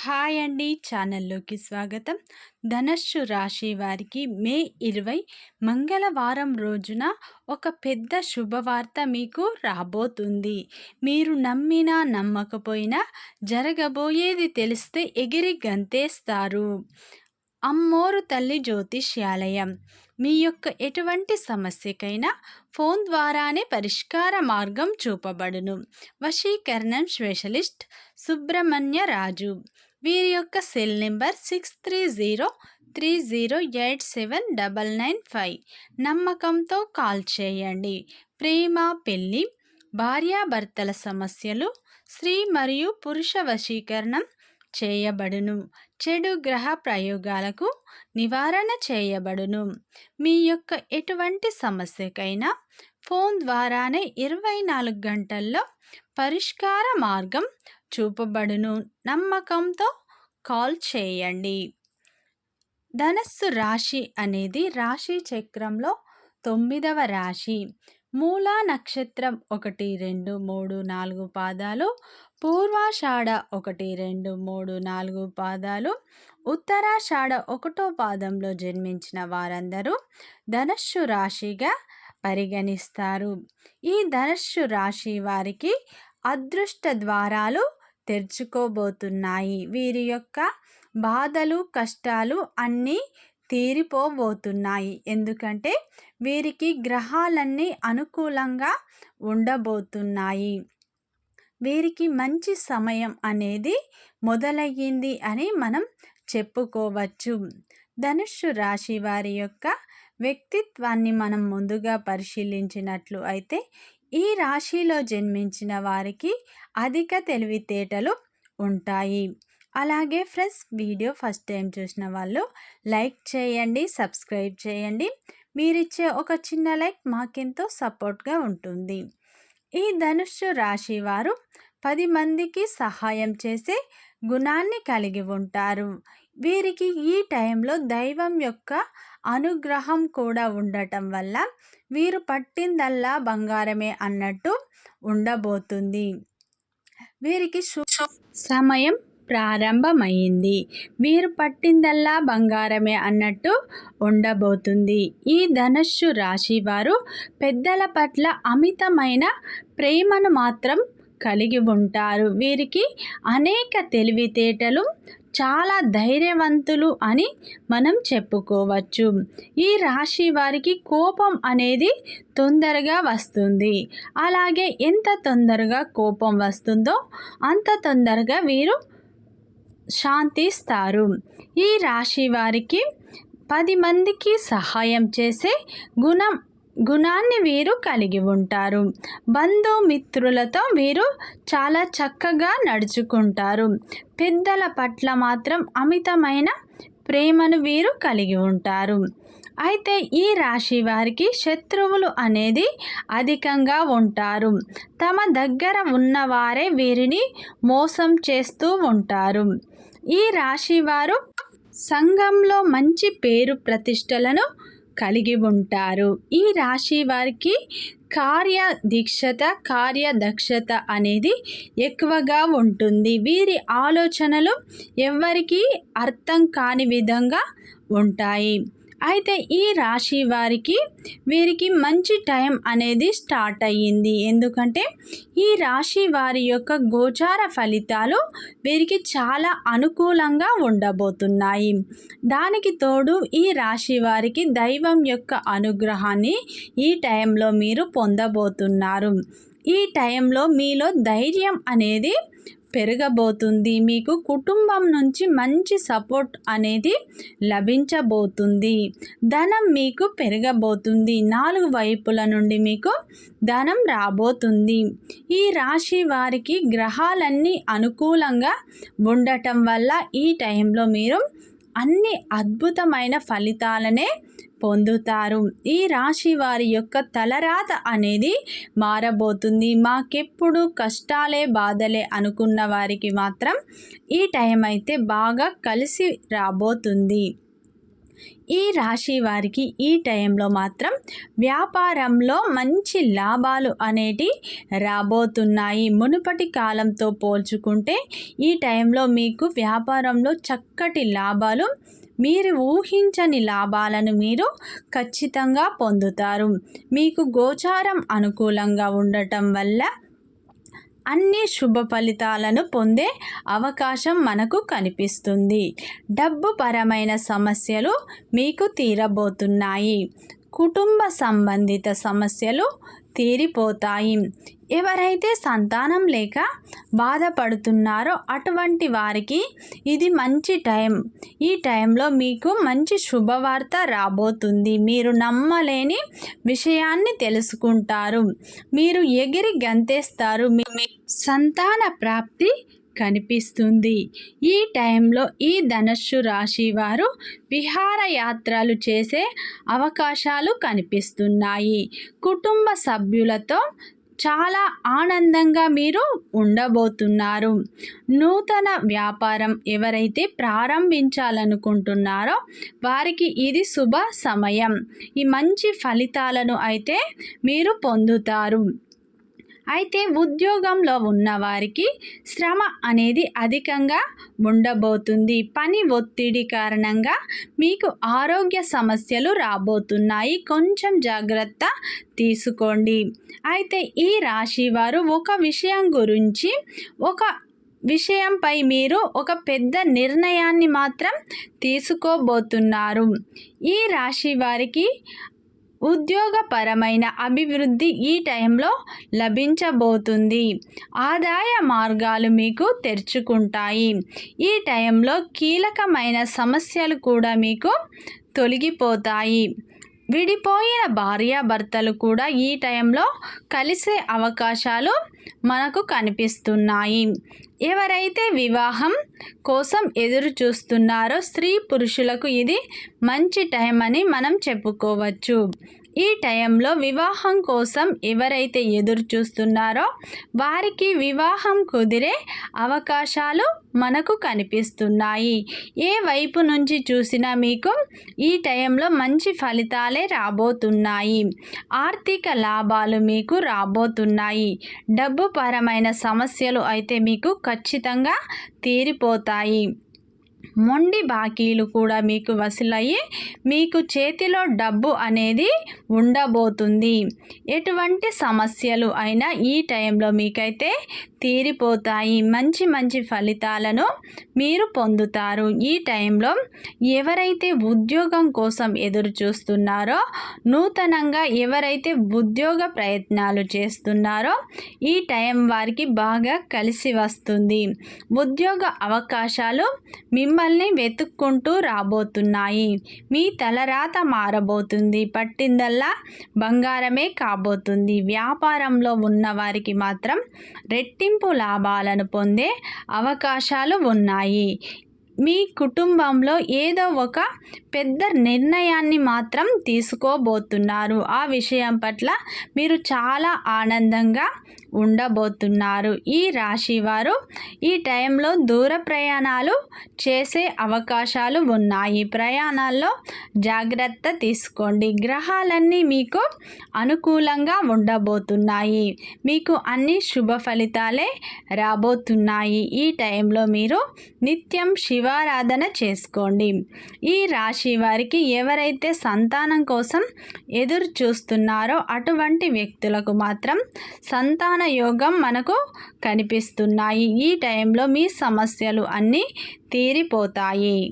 Hi అండి, ఛానల్లోకి స్వాగతం. ధనస్సు రాశి వారికి మే 20 మంగళవారం రోజున ఒక పెద్ద శుభవార్త మీకు రాబోతుంది. మీరు నమ్మినా నమ్మకపోయినా జరగబోయేది తెలిస్తే ఎగిరి గంతేస్తారు. అమ్మోరు తల్లి జ్యోతిష్యాలయం మీ యొక్క ఎటువంటి సమస్యకైనా ఫోన్ ద్వారానే పరిష్కార మార్గం చూపబడును. వశీకరణం స్పెషలిస్ట్ సుబ్రహ్మణ్య రాజు. వీరి యొక్క సెల్ నెంబర్ 6303087995. నమ్మకంతో కాల్ చేయండి. ప్రేమ, పెళ్ళి, భార్యాభర్తల సమస్యలు, స్త్రీ మరియు పురుష వశీకరణం చేయబడును. చెడు గ్రహ ప్రయోగాలకు నివారణ చేయబడును. మీ యొక్క ఎటువంటి సమస్యకైనా ఫోన్ ద్వారానే 24 గంటల్లో పరిష్కార మార్గం చూపబడును. నమ్మకంతో కాల్ చేయండి. ధనస్సు రాశి అనేది రాశి చక్రంలో 9వ రాశి. మూలా నక్షత్రం 1, 2, 3, 4 పాదాలు, పూర్వాషాఢ 1, 2, 3, 4 పాదాలు, ఉత్తరాషాఢ 1వ పాదంలో జన్మించిన వారందరూ ధనస్సు రాశిగా పరిగణిస్తారు. ఈ ధనస్సు రాశి వారికి అదృష్ట ద్వారాలు తెరుచుకోబోతున్నాయి. వీరి యొక్క బాధలు, కష్టాలు అన్నీ తీరిపోబోతున్నాయి. ఎందుకంటే వీరికి గ్రహాలన్నీ అనుకూలంగా ఉండబోతున్నాయి. వీరికి మంచి సమయం అనేది మొదలయ్యింది అని మనం చెప్పుకోవచ్చు. ధనుస్సు రాశి వారి యొక్క వ్యక్తిత్వాన్ని మనం ముందుగా పరిశీలించినట్లు అయితే ఈ రాశిలో జన్మించిన వారికి అధిక తెలివితేటలు ఉంటాయి. అలాగే ఫ్రెండ్స్, వీడియో ఫస్ట్ టైం చూసిన వాళ్ళు లైక్ చేయండి, సబ్స్క్రైబ్ చేయండి. మీరిచ్చే ఒక చిన్న లైక్ మాకెంతో సపోర్ట్గా ఉంటుంది. ఈ ధనుస్సు రాశి వారు 10 మందికి సహాయం చేసే గుణాన్ని కలిగి ఉంటారు. వీరికి ఈ టైంలో దైవం యొక్క అనుగ్రహం కూడా ఉండటం వల్ల వీరు పట్టిందల్లా బంగారమే అన్నట్టు ఉండబోతుంది. వీరికి సమయం ప్రారంభమైంది. వీరు పట్టిందల్లా బంగారమే అన్నట్టు ఉండబోతుంది. ఈ ధనస్సు రాశి వారు పెద్దల పట్ల అమితమైన ప్రేమను మాత్రం కలిగి ఉంటారు. వీరికి అనేక తెలివితేటలు, చాలా ధైర్యవంతులు అని మనం చెప్పుకోవచ్చు. ఈ రాశి వారికి కోపం అనేది తొందరగా వస్తుంది. అలాగే ఎంత తొందరగా కోపం వస్తుందో అంత తొందరగా వీరు శాంతిస్తారు. ఈ రాశి వారికి 10 మందికి సహాయం చేసే గుణాన్ని వీరు కలిగి ఉంటారు. బంధుమిత్రులతో వీరు చాలా చక్కగా నడుచుకుంటారు. పెద్దల పట్ల మాత్రం అమితమైన ప్రేమను వీరు కలిగి ఉంటారు. అయితే ఈ రాశి వారికి శత్రువులు అనేది అధికంగా ఉంటారు. తమ దగ్గర ఉన్నవారే వీరిని మోసం చేస్తూ ఉంటారు. ఈ రాశి వారు సంఘంలో మంచి పేరు ప్రతిష్టలను కలిగి ఉంటారు. ఈ రాశి వారికి కార్యదక్షత అనేది ఎక్కువగా ఉంటుంది. వీరి ఆలోచనలు ఎవ్వరికీ అర్థం కాని విధంగా ఉంటాయి. అయితే ఈ రాశి వీరికి మంచి టైం అనేది స్టార్ట్ అయ్యింది. ఎందుకంటే ఈ రాశి వారి యొక్క గోచార ఫలితాలు వీరికి చాలా అనుకూలంగా ఉండబోతున్నాయి. దానికి తోడు ఈ రాశి వారికి దైవం యొక్క అనుగ్రహాన్ని ఈ టైంలో మీరు పొందబోతున్నారు. ఈ టైంలో మీలో ధైర్యం అనేది పెరగబోతుంది. మీకు కుటుంబం నుంచి మంచి సపోర్ట్ అనేది లభించబోతుంది. ధనం మీకు పెరగబోతుంది. 4 వైపుల నుండి మీకు ధనం రాబోతుంది. ఈ రాశి వారికి గ్రహాలన్నీ అనుకూలంగా ఉండటం వల్ల ఈ టైంలో మీరు అన్ని అద్భుతమైన ఫలితాలనే పొందుతారు. ఈ రాశి వారి యొక్క తలరాత అనేది మారబోతుంది. మాకెప్పుడు కష్టాలే బాధలే అనుకున్న వారికి మాత్రం ఈ టైం అయితే బాగా కలిసి రాబోతుంది. ఈ రాశి వారికి ఈ టైంలో మాత్రం వ్యాపారంలో మంచి లాభాలు అనేటి రాబోతున్నాయి. మునుపటి కాలంతో పోల్చుకుంటే ఈ టైంలో మీకు వ్యాపారంలో చక్కటి లాభాలు, మీరు ఊహించని లాభాలను మీరు ఖచ్చితంగా పొందుతారు. మీకు గోచారం అనుకూలంగా ఉండటం వల్ల అన్ని శుభ ఫలితాలను పొందే అవకాశం మనకు కనిపిస్తుంది. డబ్బు పరమైన సమస్యలు మీకు తీరబోతున్నాయి. కుటుంబ సంబంధిత సమస్యలు తీరిపోతాయి. ఎవరైతే సంతానం లేక బాధపడుతున్నారో అటువంటి వారికి ఇది మంచి టైం. ఈ టైంలో మీకు మంచి శుభవార్త రాబోతుంది. మీరు నమ్మలేని విషయాన్ని తెలుసుకుంటారు. మీరు ఎగిరి గంతేస్తారు. మీ సంతాన ప్రాప్తి కనిపిస్తుంది. ఈ టైంలో ఈ ధనుస్సు రాశి వారు విహారయాత్రలు చేసే అవకాశాలు కనిపిస్తున్నాయి. కుటుంబ సభ్యులతో చాలా ఆనందంగా మీరు ఉండబోతున్నారు. నూతన వ్యాపారం ఎవరైతే ప్రారంభించాలనుకుంటున్నారో వారికి ఇది శుభ సమయం. ఈ మంచి ఫలితాలను అయితే మీరు పొందుతారు. అయితే ఉద్యోగంలో ఉన్నవారికి శ్రమ అనేది అధికంగా ఉండబోతుంది. పని ఒత్తిడి కారణంగా మీకు ఆరోగ్య సమస్యలు రాబోతున్నాయి. కొంచెం జాగ్రత్త తీసుకోండి. అయితే ఈ రాశి వారు ఒక విషయంపై మీరు ఒక పెద్ద నిర్ణయాన్ని మాత్రం తీసుకోబోతున్నారు. ఈ రాశి వారికి ఉద్యోగపరమైన అభివృద్ధి ఈ టైంలో లభించబోతుంది. ఆదాయ మార్గాలు మీకు తెరుచుకుంటాయి. ఈ టైంలో కీలకమైన సమస్యలు కూడా మీకు తొలగిపోతాయి. విడిపోయిన భార్యాభర్తలు కూడా ఈ టైంలో కలిసే అవకాశాలు మనకు కనిపిస్తున్నాయి. ఎవరైతే వివాహం కోసం ఎదురు చూస్తున్నారో స్త్రీ పురుషులకు ఇది మంచి టైం అని మనం చెప్పుకోవచ్చు. ఈ టైంలో వివాహం కోసం ఎవరైతే ఎదురు చూస్తున్నారో వారికి వివాహం కుదిరే అవకాశాలు మనకు కనిపిస్తున్నాయి. ఏ వైపు నుంచి చూసినా మీకు ఈ టైంలో మంచి ఫలితాలే రాబోతున్నాయి. ఆర్థిక లాభాలు మీకు రాబోతున్నాయి. డబ్బు పరమైన సమస్యలు అయితే మీకు ఖచ్చితంగా తీరిపోతాయి. మొండి బాకీలు కూడా మీకు వసూలయ్యి మీకు చేతిలో డబ్బు అనేది ఉండబోతుంది. ఎటువంటి సమస్యలు అయినా ఈ టైంలో మీకైతే తీరిపోతాయి. మంచి మంచి ఫలితాలను మీరు పొందుతారు. ఈ టైంలో ఎవరైతే ఉద్యోగం కోసం ఎదురు చూస్తున్నారో, నూతనంగా ఎవరైతే ఉద్యోగ ప్రయత్నాలు చేస్తున్నారో ఈ టైం వారికి బాగా కలిసి వస్తుంది. ఉద్యోగ అవకాశాలు మిమ్మల్ని వెతుక్కుంటూ రాబోతున్నాయి. మీ తలరాత మారబోతుంది. పట్టిందల్లా బంగారమే కాబోతుంది. వ్యాపారంలో ఉన్న వారికి మాత్రం రెట్టింపు లాభాలను పొందే అవకాశాలు ఉన్నాయి. మీ కుటుంబంలో ఏదో ఒక పెద్ద నిర్ణయాన్ని మాత్రం తీసుకోబోతున్నారు. ఆ విషయం పట్ల మీరు చాలా ఆనందంగా ఉండబోతున్నారు. ఈ రాశి వారు ఈ టైంలో దూర ప్రయాణాలు చేసే అవకాశాలు ఉన్నాయి. ప్రయాణాల్లో జాగ్రత్త తీసుకోండి. గ్రహాలన్నీ మీకు అనుకూలంగా ఉండబోతున్నాయి. మీకు అన్ని శుభ ఫలితాలే రాబోతున్నాయి. ఈ టైంలో మీరు నిత్యం శివారాధన చేసుకోండి. ఈ రాశి వారికి ఎవరైతే సంతానం కోసం ఎదురు చూస్తున్నారో అటువంటి వ్యక్తులకు మాత్రం సంతాన యోగం మనకు కనిపిస్తున్నాయి. ఈ టైంలో మీ సమస్యలు అన్నీ తీరిపోతాయి.